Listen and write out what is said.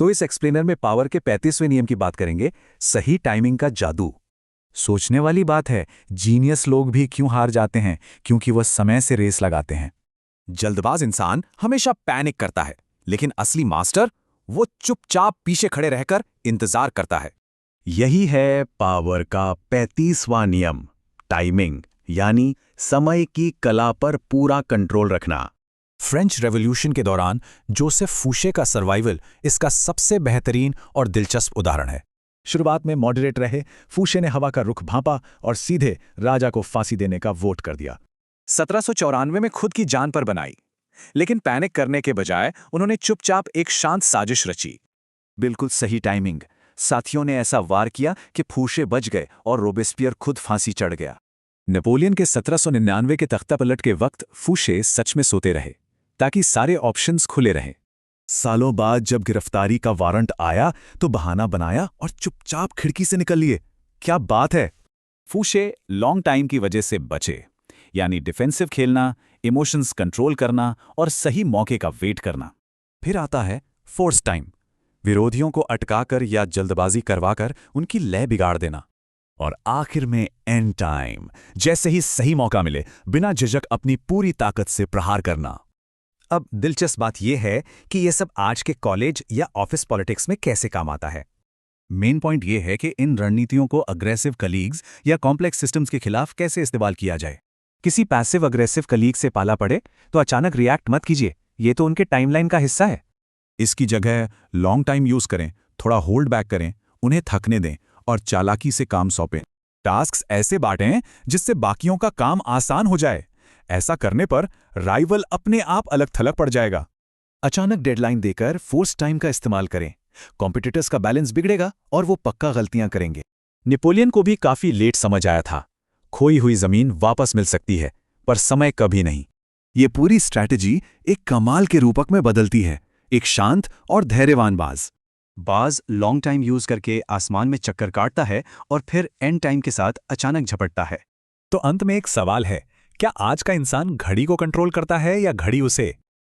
तो इस एक्सप्लेनर में पावर के 35वें नियम की बात करेंगे, सही टाइमिंग का जादू। सोचने वाली बात है, जीनियस लोग भी क्यों हार जाते हैं? क्योंकि वह समय से रेस लगाते हैं। जल्दबाज इंसान हमेशा पैनिक करता है, लेकिन असली मास्टर वो चुपचाप पीछे खड़े रहकर इंतजार करता है। यही है पावर का 35वां नियम, टाइमिंग, यानी समय की कला पर पूरा कंट्रोल रखना। फ्रेंच रेवोल्यूशन के दौरान जोसेफ फूशे का सर्वाइवल इसका सबसे बेहतरीन और दिलचस्प उदाहरण है। शुरुआत में मॉडरेट रहे, फूशे ने हवा का रुख भांपा और सीधे राजा को फांसी देने का वोट कर दिया। 1794 में खुद की जान पर बनाई, लेकिन पैनिक करने के बजाय उन्होंने चुपचाप एक शांत साजिश रची। बिल्कुल सही टाइमिंग। साथियों ने ऐसा वार किया कि फूशे बच गए और रोबेस्पियर खुद फांसी चढ़ गया। नेपोलियन के 1799 के तख्तापलट के वक्त फूशे सच में सोते रहे, ताकि सारे ऑप्शंस खुले रहें। सालों बाद जब गिरफ्तारी का वारंट आया तो बहाना बनाया और चुपचाप खिड़की से निकल लिए। क्या बात है! फूशे लॉन्ग टाइम की वजह से बचे, यानी डिफेंसिव खेलना, इमोशंस कंट्रोल करना और सही मौके का वेट करना। फिर आता है फोर्स टाइम, विरोधियों को अटकाकर या जल्दबाजी करवाकर उनकी लय बिगाड़ देना। और आखिर में एंड टाइम, जैसे ही सही मौका मिले बिना झिझक अपनी पूरी ताकत से प्रहार करना। अब दिलचस्प बात यह है कि यह सब आज के कॉलेज या ऑफिस पॉलिटिक्स में कैसे काम आता है। मेन पॉइंट यह है कि इन रणनीतियों को अग्रेसिव कलीग्स या कॉम्प्लेक्स सिस्टम्स के खिलाफ कैसे इस्तेमाल किया जाए। किसी पैसिव अग्रेसिव कलीग से पाला पड़े तो अचानक रिएक्ट मत कीजिए, ये तो उनके टाइमलाइन का हिस्सा है। इसकी जगह लॉन्ग टाइम यूज करें, थोड़ा होल्ड बैक करें, उन्हें थकने दें और चालाकी से काम सौंपें। टास्क्स ऐसे बांटें जिससे बाकियों का काम आसान हो जाए। ऐसा करने पर राइवल अपने आप अलग थलग पड़ जाएगा। अचानक डेडलाइन देकर फोर्स टाइम का इस्तेमाल करें, कॉम्पिटिटर्स का बैलेंस बिगड़ेगा और वो पक्का गलतियां करेंगे। नेपोलियन को भी काफी लेट समझ आया था, खोई हुई जमीन वापस मिल सकती है, पर समय कभी नहीं। ये पूरी स्ट्रैटेजी एक कमाल के रूपक में बदलती है, एक शांत और धैर्यवान बाज लॉन्ग टाइम यूज करके आसमान में चक्कर काटता है और फिर एंड टाइम के साथ अचानक झपटता है। तो अंत में एक सवाल है, क्या आज का इंसान घड़ी को कंट्रोल करता है या घड़ी उसे?